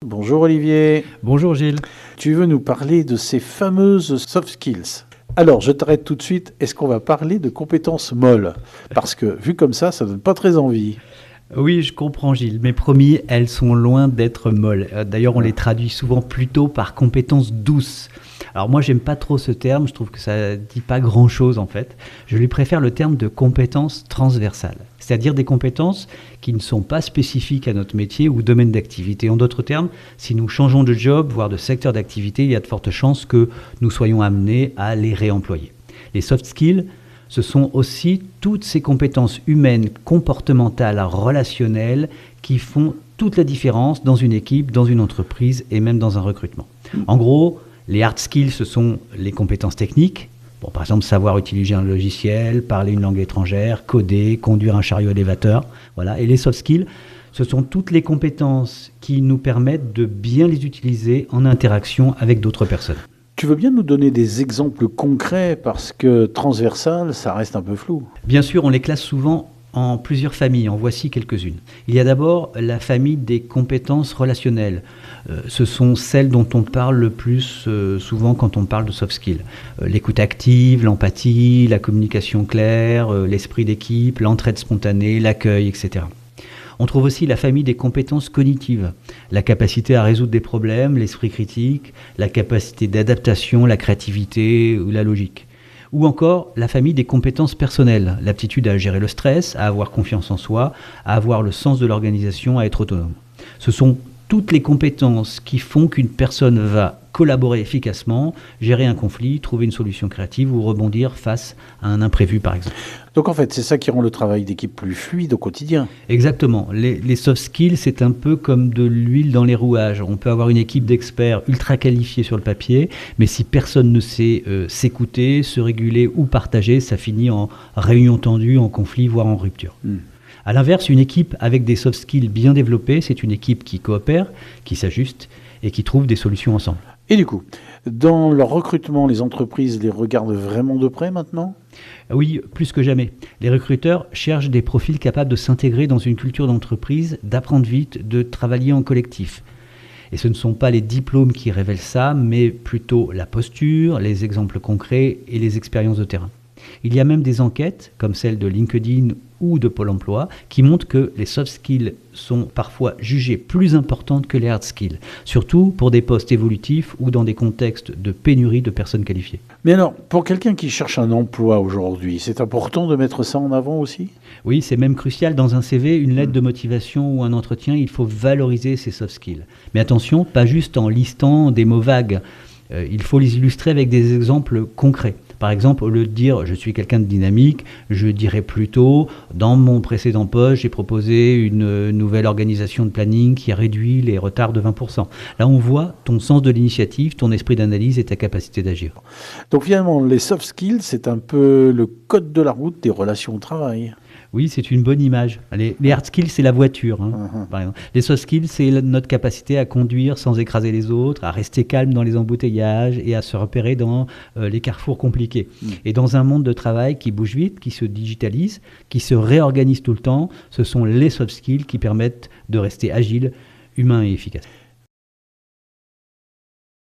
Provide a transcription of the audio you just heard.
Bonjour Olivier. Bonjour Gilles. Tu veux nous parler de ces fameuses soft skills. Alors, je t'arrête tout de suite. Est-ce qu'on va parler de compétences molles? Parce que, vu comme ça donne pas très envie. Oui, je comprends Gilles, mais promis, elles sont loin d'être molles. D'ailleurs, on les traduit souvent plutôt par compétences douces. Alors moi, j'aime pas trop ce terme, je trouve que ça dit pas grand-chose en fait. Je lui préfère le terme de compétences transversales, c'est-à-dire des compétences qui ne sont pas spécifiques à notre métier ou domaine d'activité. En d'autres termes, si nous changeons de job, voire de secteur d'activité, il y a de fortes chances que nous soyons amenés à les réemployer. Les soft skills, ce sont aussi toutes ces compétences humaines, comportementales, relationnelles qui font toute la différence dans une équipe, dans une entreprise et même dans un recrutement. En gros, les hard skills, ce sont les compétences techniques. Bon, par exemple, savoir utiliser un logiciel, parler une langue étrangère, coder, conduire un chariot élévateur. Voilà. Et les soft skills, ce sont toutes les compétences qui nous permettent de bien les utiliser en interaction avec d'autres personnes. Tu veux bien nous donner des exemples concrets parce que transversal, ça reste un peu flou. Bien sûr, on les classe souvent en plusieurs familles. En voici quelques-unes. Il y a d'abord la famille des compétences relationnelles. Ce sont celles dont on parle le plus souvent quand on parle de soft skills. L'écoute active, l'empathie, la communication claire, l'esprit d'équipe, l'entraide spontanée, l'accueil, etc. On trouve aussi la famille des compétences cognitives, la capacité à résoudre des problèmes, l'esprit critique, la capacité d'adaptation, la créativité ou la logique. Ou encore la famille des compétences personnelles, l'aptitude à gérer le stress, à avoir confiance en soi, à avoir le sens de l'organisation, à être autonome. Ce sont toutes les compétences qui font qu'une personne va collaborer efficacement, gérer un conflit, trouver une solution créative ou rebondir face à un imprévu par exemple. Donc en fait, c'est ça qui rend le travail d'équipe plus fluide au quotidien. Exactement. Les soft skills, c'est un peu comme de l'huile dans les rouages. On peut avoir une équipe d'experts ultra qualifiés sur le papier, mais si personne ne sait s'écouter, se réguler ou partager, ça finit en réunion tendue, en conflit, voire en rupture. À l'inverse, une équipe avec des soft skills bien développés, c'est une équipe qui coopère, qui s'ajuste et qui trouve des solutions ensemble. Et du coup, dans leur recrutement, les entreprises les regardent vraiment de près maintenant ? Oui, plus que jamais. Les recruteurs cherchent des profils capables de s'intégrer dans une culture d'entreprise, d'apprendre vite, de travailler en collectif. Et ce ne sont pas les diplômes qui révèlent ça, mais plutôt la posture, les exemples concrets et les expériences de terrain. Il y a même des enquêtes, comme celle de LinkedIn ou de Pôle emploi, qui montrent que les soft skills sont parfois jugées plus importantes que les hard skills, surtout pour des postes évolutifs ou dans des contextes de pénurie de personnes qualifiées. Mais alors, pour quelqu'un qui cherche un emploi aujourd'hui, c'est important de mettre ça en avant aussi ? Oui, c'est même crucial. Dans un CV, une lettre de motivation ou un entretien, il faut valoriser ces soft skills. Mais attention, pas juste en listant des mots vagues. Il faut les illustrer avec des exemples concrets. Par exemple, au lieu de dire « je suis quelqu'un de dynamique », je dirais plutôt « dans mon précédent poste, j'ai proposé une nouvelle organisation de planning qui a réduit les retards de 20%. » Là, on voit ton sens de l'initiative, ton esprit d'analyse et ta capacité d'agir. Donc finalement, les soft skills, c'est un peu le code de la route des relations au travail. Oui, c'est une bonne image. Les hard skills, c'est la voiture, par exemple. Les soft skills, c'est notre capacité à conduire sans écraser les autres, à rester calme dans les embouteillages et à se repérer dans les carrefours compliqués. Et dans un monde de travail qui bouge vite, qui se digitalise, qui se réorganise tout le temps, ce sont les soft skills qui permettent de rester agile, humain et efficace.